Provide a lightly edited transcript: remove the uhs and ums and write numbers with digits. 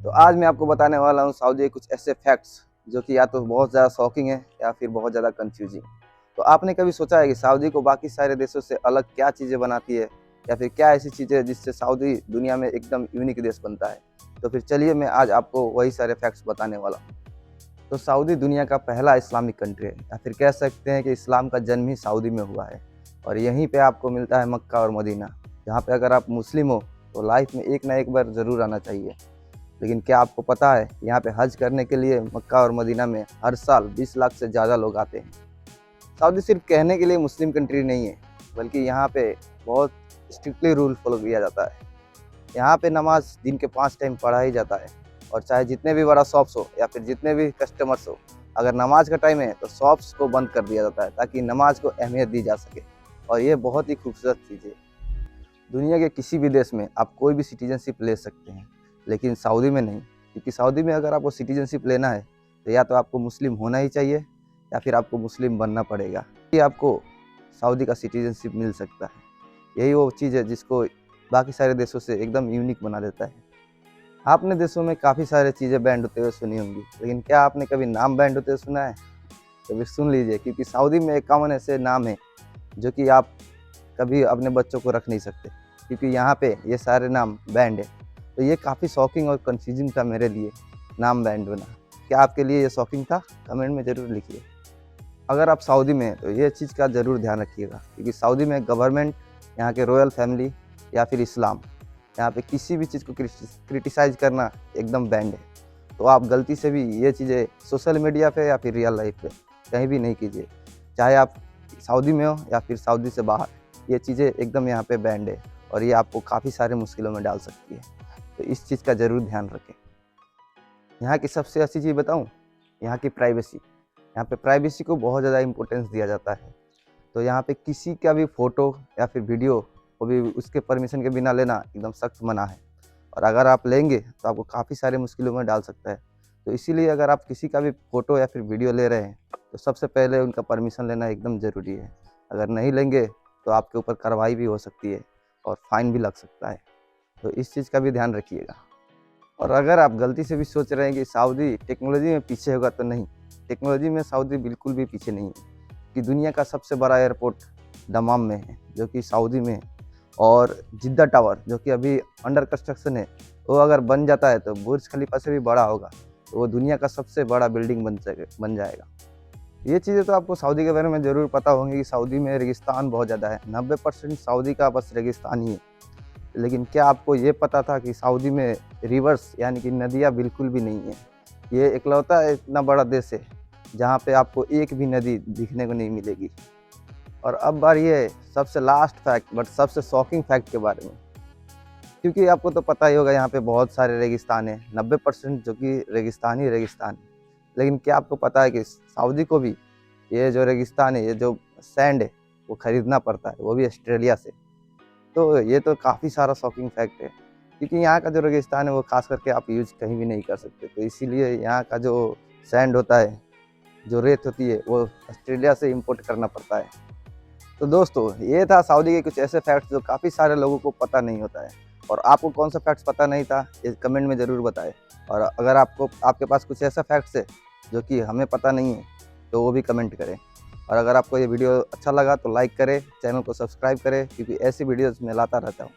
तो आज मैं आपको बताने वाला हूँ सऊदी के कुछ ऐसे फैक्ट्स जो कि या तो बहुत ज़्यादा शॉकिंग है या फिर बहुत ज़्यादा कंफ्यूजिंग। तो आपने कभी सोचा है कि सऊदी को बाकी सारे देशों से अलग क्या चीज़ें बनाती है, या फिर क्या ऐसी चीज़ें हैं जिससे सऊदी दुनिया में एकदम यूनिक देश बनता है? तो फिर चलिए मैं आज आपको वही सारे फैक्ट्स बताने वाला हूँ। तो सऊदी दुनिया का पहला इस्लामिक कंट्री है, या फिर कह सकते हैं कि इस्लाम का जन्म ही सऊदी में हुआ है। और यहीं पे आपको मिलता है मक्का और मदीना, जहाँ पे अगर आप मुस्लिम हो तो लाइफ में एक ना एक बार ज़रूर आना चाहिए। लेकिन क्या आपको पता है, यहाँ पे हज करने के लिए मक्का और मदीना में हर साल 20 लाख से ज़्यादा लोग आते हैं। सऊदी सिर्फ कहने के लिए मुस्लिम कंट्री नहीं है, बल्कि यहाँ पे बहुत स्ट्रिक्टली रूल फॉलो किया जाता है। यहाँ पे नमाज दिन के 5 टाइम पढ़ा ही जाता है, और चाहे जितने भी बड़ा शॉप्स हो या फिर जितने भी कस्टमर्स हो, अगर नमाज का टाइम है तो शॉप्स को बंद कर दिया जाता है ताकि नमाज को अहमियत दी जा सके। और ये बहुत ही खूबसूरत चीज़ है। दुनिया के किसी भी देश में आप कोई भी सिटीजनशिप ले सकते हैं, लेकिन सऊदी में नहीं। क्योंकि सऊदी में अगर आपको सिटीजनशिप लेना है तो या तो आपको मुस्लिम होना ही चाहिए या फिर आपको मुस्लिम बनना पड़ेगा, ये आपको सऊदी का सिटीजनशिप मिल सकता है। यही वो चीज़ है जिसको बाकी सारे देशों से एकदम यूनिक बना देता है। आपने देशों में काफ़ी सारे चीज़ें बैंड होते हुए सुनी होंगी, लेकिन क्या आपने कभी नाम बैंड होते हुए सुना है? तो फिर सुन लीजिए, क्योंकि सऊदी में एक कॉमन ऐसे नाम है जो कि आप कभी अपने बच्चों को रख नहीं सकते, क्योंकि यहाँ पे ये सारे नाम बैंड है। तो ये काफ़ी शॉकिंग और कंफ्यूजिंग था मेरे लिए, नाम बैंड होना। क्या आपके लिए ये शॉकिंग था? कमेंट में ज़रूर लिखिए। अगर आप सऊदी में हैं तो ये चीज़ का ज़रूर ध्यान रखिएगा, क्योंकि सऊदी में गवर्नमेंट, यहाँ के रॉयल फैमिली या फिर इस्लाम, यहाँ पे किसी भी चीज़ को क्रिटिसाइज़ करना एकदम बैंड है। तो आप गलती से भी ये चीज़ें सोशल मीडिया पे या फिर रियल लाइफ पे कहीं भी नहीं कीजिए, चाहे आप सऊदी में हो या फिर सऊदी से बाहर। ये चीज़ें एकदम यहाँ पे बैंड है, और ये आपको काफ़ी सारे मुश्किलों में डाल सकती है। तो इस चीज़ का ज़रूर ध्यान रखें। यहाँ की सबसे अच्छी चीज़ बताऊँ, यहाँ की प्राइवेसी। यहाँ पे प्राइवेसी को बहुत ज़्यादा इम्पोर्टेंस दिया जाता है। तो यहाँ पे किसी का भी फ़ोटो या फिर वीडियो को भी उसके परमिशन के बिना लेना एकदम सख्त मना है, और अगर आप लेंगे तो आपको काफ़ी सारे मुश्किलों में डाल सकता है। तो इसीलिए अगर आप किसी का भी फ़ोटो या फिर वीडियो ले रहे हैं तो सबसे पहले उनका परमिशन लेना एकदम ज़रूरी है। अगर नहीं लेंगे तो आपके ऊपर कार्रवाई भी हो सकती है और फाइन भी लग सकता है। तो इस चीज़ का भी ध्यान रखिएगा। और अगर आप गलती से भी सोच रहे हैं कि सऊदी टेक्नोलॉजी में पीछे होगा, तो नहीं, टेक्नोलॉजी में सऊदी बिल्कुल भी पीछे नहीं है। कि दुनिया का सबसे बड़ा एयरपोर्ट दमाम में है, जो कि सऊदी में है। और जिद्दा टावर जो कि अभी अंडर कंस्ट्रक्शन है, वो अगर बन जाता है तो बुर्ज खलीफा से भी बड़ा होगा। तो वो दुनिया का सबसे बड़ा बिल्डिंग बन जाएगा। ये चीज़ें तो आपको सऊदी के बारे में ज़रूर पता होंगी कि सऊदी में रेगिस्तान बहुत ज़्यादा है। 90% सऊदी का बस रेगिस्तान ही है। लेकिन क्या आपको ये पता था कि सऊदी में रिवर्स यानी कि नदियाँ बिल्कुल भी नहीं है? ये इकलौता इतना बड़ा देश है जहाँ पे आपको एक भी नदी दिखने को नहीं मिलेगी। और अब बारी है सबसे लास्ट फैक्ट, बट सबसे शॉकिंग फैक्ट के बारे में। क्योंकि आपको तो पता ही होगा, यहाँ पे बहुत सारे रेगिस्तान है, 90% जो कि रेगिस्तान ही रेगिस्तान है। लेकिन क्या आपको पता है कि सऊदी को भी ये जो रेगिस्तान है, ये जो सैंड है, वो खरीदना पड़ता है, वो भी ऑस्ट्रेलिया से। तो ये तो काफ़ी सारा शॉकिंग फैक्ट है, क्योंकि यहाँ का जो रेगिस्तान है वो खास करके आप यूज़ कहीं भी नहीं कर सकते। तो इसीलिए यहाँ का जो सैंड होता है, जो रेत होती है, वो ऑस्ट्रेलिया से इंपोर्ट करना पड़ता है। तो दोस्तों, ये था सऊदी के कुछ ऐसे फैक्ट्स जो काफ़ी सारे लोगों को पता नहीं होता है। और आपको कौन सा फैक्ट्स पता नहीं था, ये कमेंट में ज़रूर बताएं। और अगर आपके पास कुछ ऐसा फैक्ट्स है जो कि हमें पता नहीं है, तो वो भी कमेंट करें। और अगर आपको ये वीडियो अच्छा लगा तो लाइक करें, चैनल को सब्सक्राइब करें, क्योंकि ऐसी वीडियोज़ मैं लाता रहता हूँ।